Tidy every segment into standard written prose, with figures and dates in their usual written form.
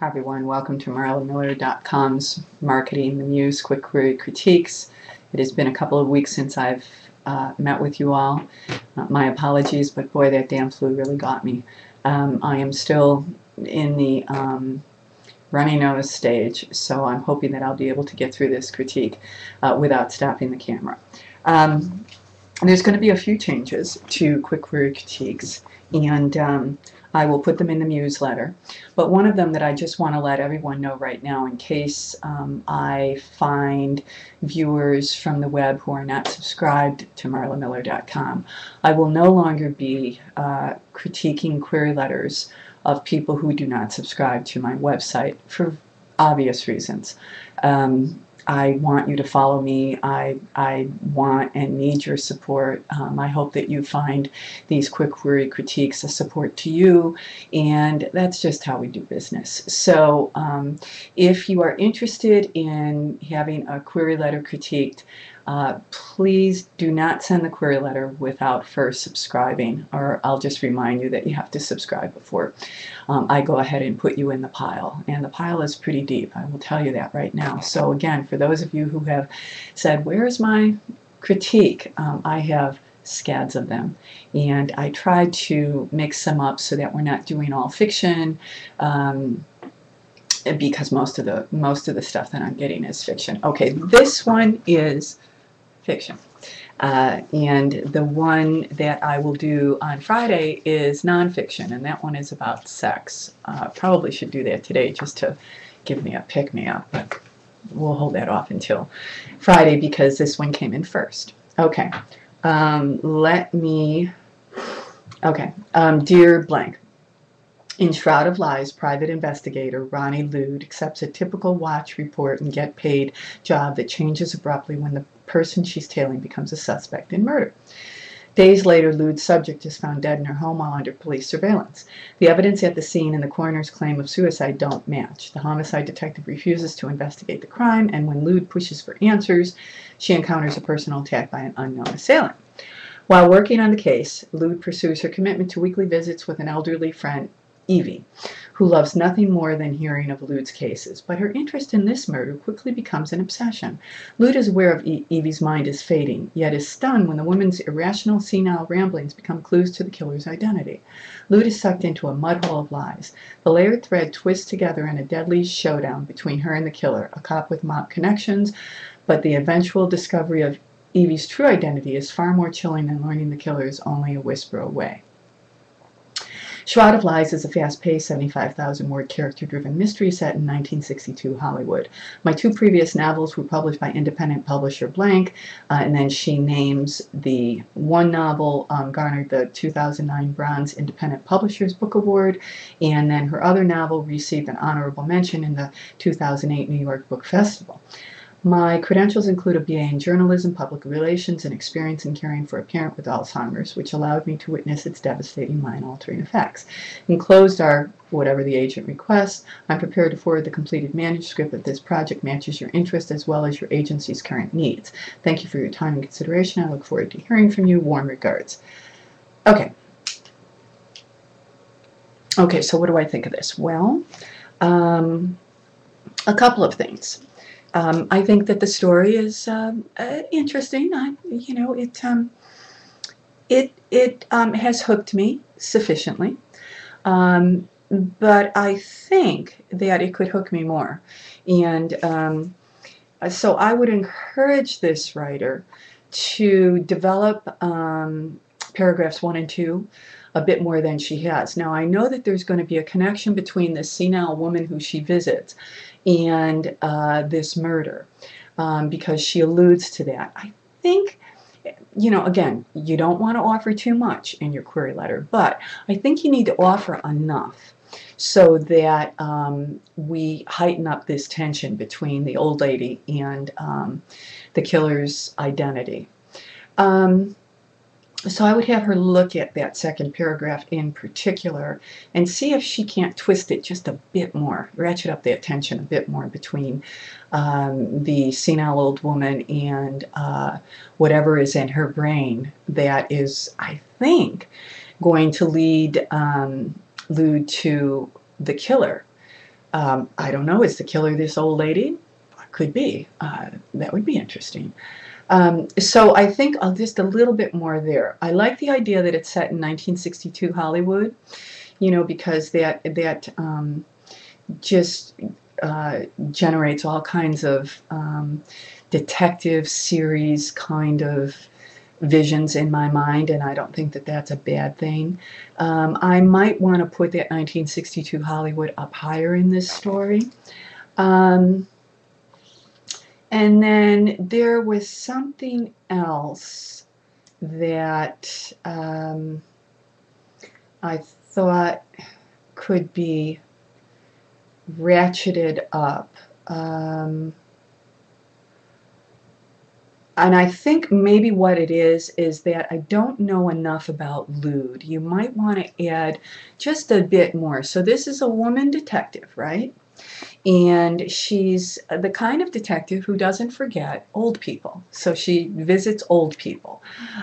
Hi everyone, welcome to MarlaMiller.com's Marketing the Muse Quick Query Critiques. It has been a couple of weeks since I've met with you all. My apologies, but boy, that damn flu really got me. I am still in the runny nose stage, so I'm hoping that I'll be able to get through this critique without stopping the camera. There's going to be a few changes to Quick Query Critiques, and I will put them in the newsletter. But one of them that I just want to let everyone know right now, in case I find viewers from the web who are not subscribed to MarlaMiller.com, I will no longer be critiquing query letters of people who do not subscribe to my website for obvious reasons. I want you to follow me. I want and need your support. I hope that you find these quick query critiques a support to you, and that's just how we do business. So if you are interested in having a query letter critiqued, please do not send the query letter without first subscribing, or I'll just remind you that you have to subscribe before I go ahead and put you in the pile. And the pile is pretty deep, I will tell you that right now. So again, for those of you who have said, where's my critique? I have scads of them, and I try to mix them up so that we're not doing all fiction, because most of the stuff that I'm getting is fiction. Okay, this one is fiction. And the one that I will do on Friday is nonfiction, and that one is about sex. Probably should do that today just to give me a pick-me-up, but we'll hold that off until Friday because this one came in first. Okay, dear blank. In Shroud of Lies, private investigator Ronnie Lude accepts a typical watch report and get paid job that changes abruptly when the person she's tailing becomes a suspect in murder. Days later, Lude's subject is found dead in her home while under police surveillance. The evidence at the scene and the coroner's claim of suicide don't match. The homicide detective refuses to investigate the crime, and when Lude pushes for answers, she encounters a personal attack by an unknown assailant. While working on the case, Lude pursues her commitment to weekly visits with an elderly friend, Evie, who loves nothing more than hearing of Lude's cases, but her interest in this murder quickly becomes an obsession. Lude is aware of Evie's mind is fading, yet is stunned when the woman's irrational, senile ramblings become clues to the killer's identity. Lude is sucked into a mud hole of lies. The layered thread twists together in a deadly showdown between her and the killer, a cop with mob connections, but the eventual discovery of Evie's true identity is far more chilling than learning the killer is only a whisper away. Shroud of Lies is a fast-paced, 75,000-word character-driven mystery set in 1962 Hollywood. My two previous novels were published by independent publisher Blank, and then she names the one novel garnered the 2009 Bronze Independent Publishers Book Award, and then her other novel received an honorable mention in the 2008 New York Book Festival. My credentials include a BA in journalism, public relations, and experience in caring for a parent with Alzheimer's, which allowed me to witness its devastating mind-altering effects. Enclosed are whatever the agent requests. I'm prepared to forward the completed manuscript if this project matches your interest as well as your agency's current needs. Thank you for your time and consideration. I look forward to hearing from you. Warm regards. Okay. Okay, so what do I think of this? Well, a couple of things. I think that the story is interesting. It has hooked me sufficiently, but I think that it could hook me more. And so I would encourage this writer to develop paragraphs 1 and 2 a bit more than she has. Now, I know that there's going to be a connection between this senile woman who she visits and this murder, because she alludes to that. I think, again, you don't want to offer too much in your query letter, but I think you need to offer enough so that we heighten up this tension between the old lady and the killer's identity. So I would have her look at that second paragraph in particular and see if she can't twist it just a bit more, ratchet up that tension a bit more between the senile old woman and whatever is in her brain that is, I think, going to lead to the killer. I don't know, is the killer this old lady? Could be. That would be interesting. So I think I'll just a little bit more there. I like the idea that it's set in 1962 Hollywood, you know, because that just generates all kinds of detective series kind of visions in my mind, and I don't think that that's a bad thing. I might want to put that 1962 Hollywood up higher in this story. And then there was something else that I thought could be ratcheted up. And I think maybe what it is that I don't know enough about Lude. You might want to add just a bit more. So this is a woman detective, right? And she's the kind of detective who doesn't forget old people. So she visits old people.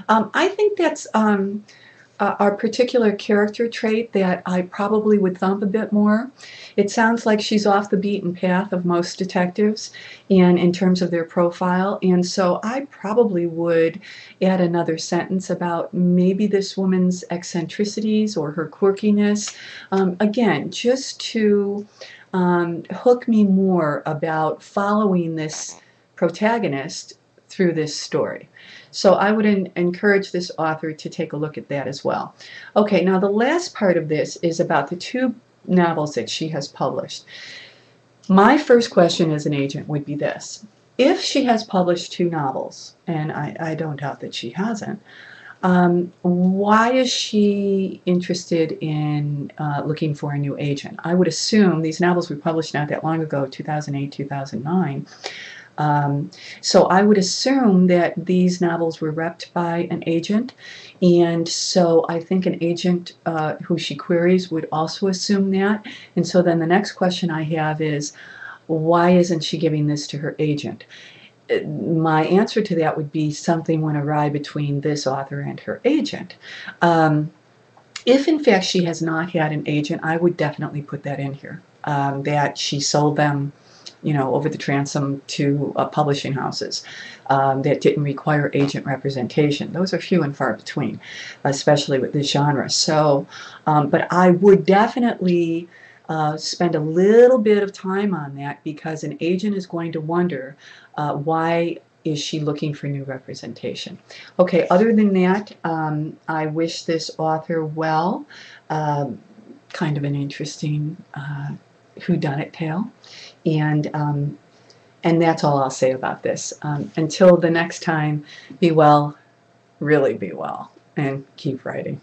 I think that's a particular character trait that I probably would thump a bit more. It sounds like she's off the beaten path of most detectives and in terms of their profile, and so I probably would add another sentence about maybe this woman's eccentricities or her quirkiness, again, just to hook me more about following this protagonist through this story. So I would encourage this author to take a look at that as well. Okay, now the last part of this is about the 2 novels that she has published. My first question as an agent would be this. If she has published 2 novels, and I don't doubt that she hasn't, why is she interested in looking for a new agent? I would assume these novels were published not that long ago, 2008, 2009. So I would assume that these novels were repped by an agent, and so I think an agent who she queries would also assume that. And so then the next question I have is, why isn't she giving this to her agent? My answer to that would be something went awry between this author and her agent. If in fact she has not had an agent, I would definitely put that in here, that she sold them, you know, over the transom to publishing houses that didn't require agent representation. Those are few and far between, especially with this genre. So, but I would definitely spend a little bit of time on that, because an agent is going to wonder why is she looking for new representation. Okay, other than that, I wish this author well. Kind of an interesting whodunit tale. And that's all I'll say about this. Until the next time, be well, really be well, and keep writing.